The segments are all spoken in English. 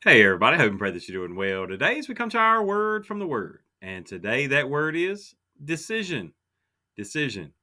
Hey everybody, hope and pray that you're doing well. Today as we come to our word from the word. And today that word is decision. Decision.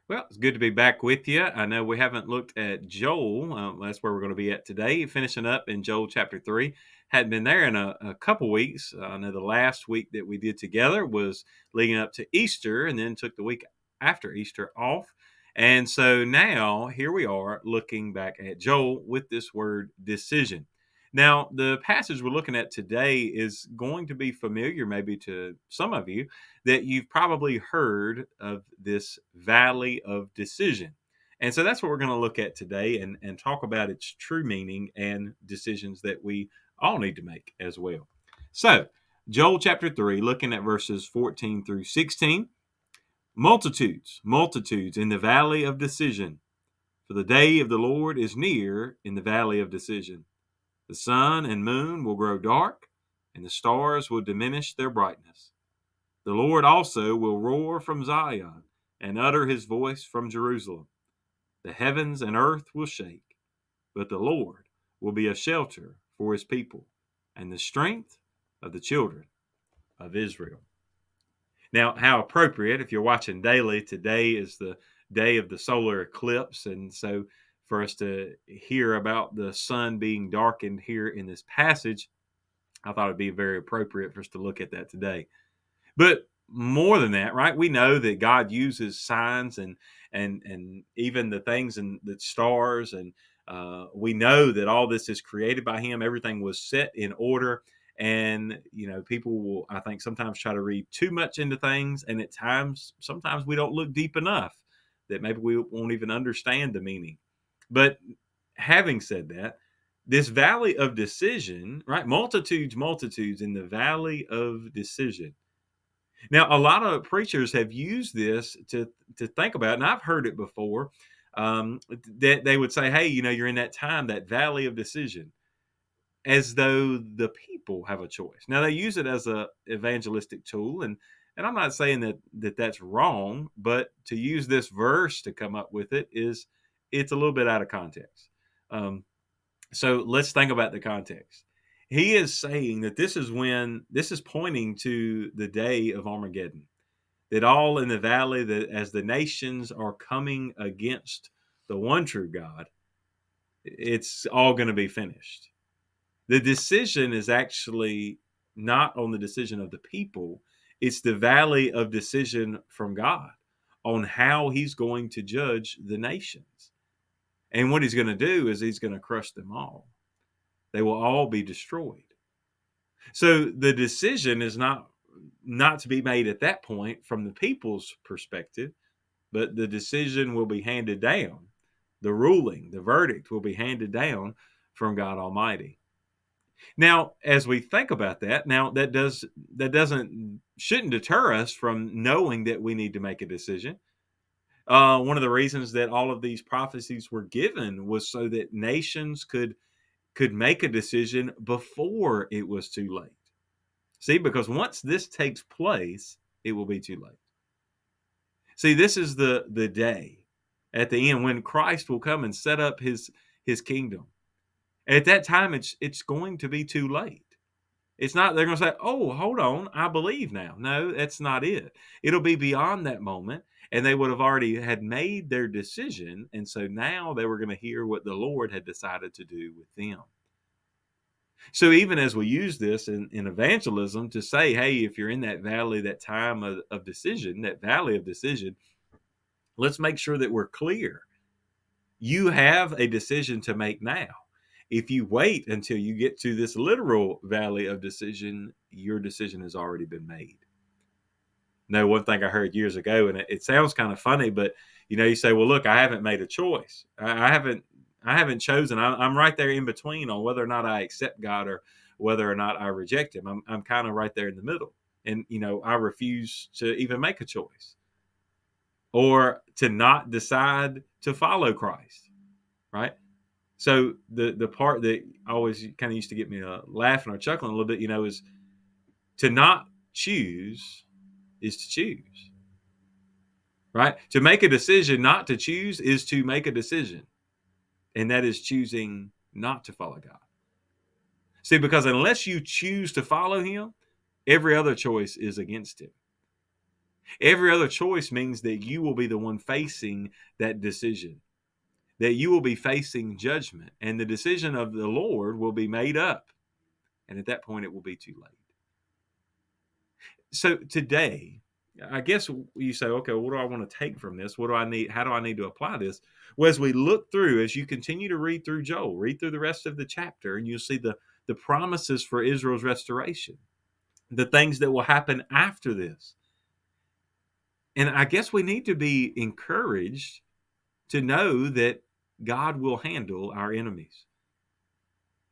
Well, it's good to be back with you. I know we haven't looked at Joel. That's where we're going to be at today, finishing up in Joel chapter 3. Hadn't been there in a couple weeks. I know the last week that we did together was leading up to Easter and then took the week after Easter off. And so now here we are looking back at Joel with this word decision. Now, the passage we're looking at today is going to be familiar maybe to some of you that you've probably heard of this valley of decision. And so that's what we're going to look at today and talk about its true meaning and decisions that we all need to make as well. So, Joel chapter 3, looking at verses 14 through 16. Multitudes, multitudes in the valley of decision. For the day of the Lord is near in the valley of decision. The sun and moon will grow dark, and the stars will diminish their brightness. The Lord also will roar from Zion and utter his voice from Jerusalem. The heavens and earth will shake, but the Lord will be a shelter for his people and the strength of the children of Israel. Now, how appropriate if you're watching daily, today is the day of the solar eclipse. And so, for us to hear about the sun being darkened here in this passage, I thought it'd be very appropriate for us to look at that today. But more than that, right? We know that God uses signs and even the things and the stars, and we know that all this is created by Him. Everything was set in order, and people will, I think, sometimes try to read too much into things, and at times, sometimes we don't look deep enough that maybe we won't even understand the meaning. But having said that, this valley of decision, right? Multitudes, multitudes in the valley of decision. Now, a lot of preachers have used this to think about, and I've heard it before. That they would say, "Hey, you're in that time, that valley of decision," as though the people have a choice. Now, they use it as a evangelistic tool, and I'm not saying that's wrong, but to use this verse to come up with it's a little bit out of context. Um, so let's think about the context. He is saying that this is pointing to the day of Armageddon, that all in the valley, that as the nations are coming against the one true God, it's all going to be finished. The decision is actually not on the decision of the people, it's the valley of decision from God on how he's going to judge the nations. And what he's going to do is he's going to crush them all. They will all be destroyed. So the decision is not to be made at that point from the people's perspective, but the decision will be handed down. The ruling, the verdict will be handed down from God Almighty. Now, as we think about that, now that doesn't shouldn't deter us from knowing that we need to make a decision. One of the reasons that all of these prophecies were given was so that nations could make a decision before it was too late. See, because once this takes place, it will be too late. See, this is the day at the end when Christ will come and set up his kingdom. At that time, it's going to be too late. It's not they're going to say, "Oh, hold on, I believe now." No, that's not it. It'll be beyond that moment, and they would have already had made their decision, and so now they were going to hear what the Lord had decided to do with them. So even as we use this in evangelism to say, hey, if you're in that valley, that time of decision, that valley of decision, let's make sure that we're clear. You have a decision to make now. If you wait until you get to this literal valley of decision, your decision has already been made. Now, one thing I heard years ago, and it sounds kind of funny, but you say, well, look, I haven't made a choice. I haven't chosen. I'm right there in between on whether or not I accept God or whether or not I reject Him. I'm kind of right there in the middle, and I refuse to even make a choice or to not decide to follow Christ. Right. So the part that always kind of used to get me laughing or chuckling a little bit, is to not choose is to choose. Right. To make a decision not to choose is to make a decision, and that is choosing not to follow God. See, because unless you choose to follow him, every other choice is against him. Every other choice means that you will be the one facing that decision, that you will be facing judgment, and the decision of the Lord will be made up. And at that point, it will be too late. So today, I guess you say, okay, what do I want to take from this? What do I need? How do I need to apply this? Well, as we look through, as you continue to read through Joel, read through the rest of the chapter, and you'll see the promises for Israel's restoration, the things that will happen after this. And I guess we need to be encouraged to know that God will handle our enemies.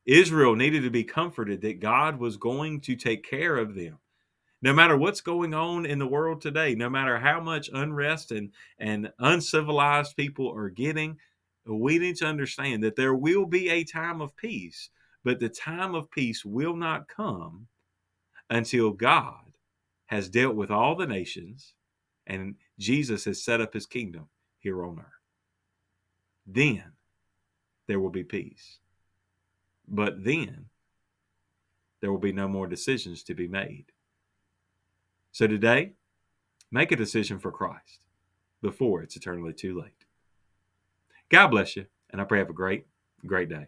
Israel needed to be comforted that God was going to take care of them. No matter what's going on in the world today, no matter how much unrest and uncivilized people are getting, we need to understand that there will be a time of peace, but the time of peace will not come until God has dealt with all the nations and Jesus has set up his kingdom here on earth. Then there will be peace. But then there will be no more decisions to be made. So today, make a decision for Christ before it's eternally too late. God bless you, and I pray you have a great, great day.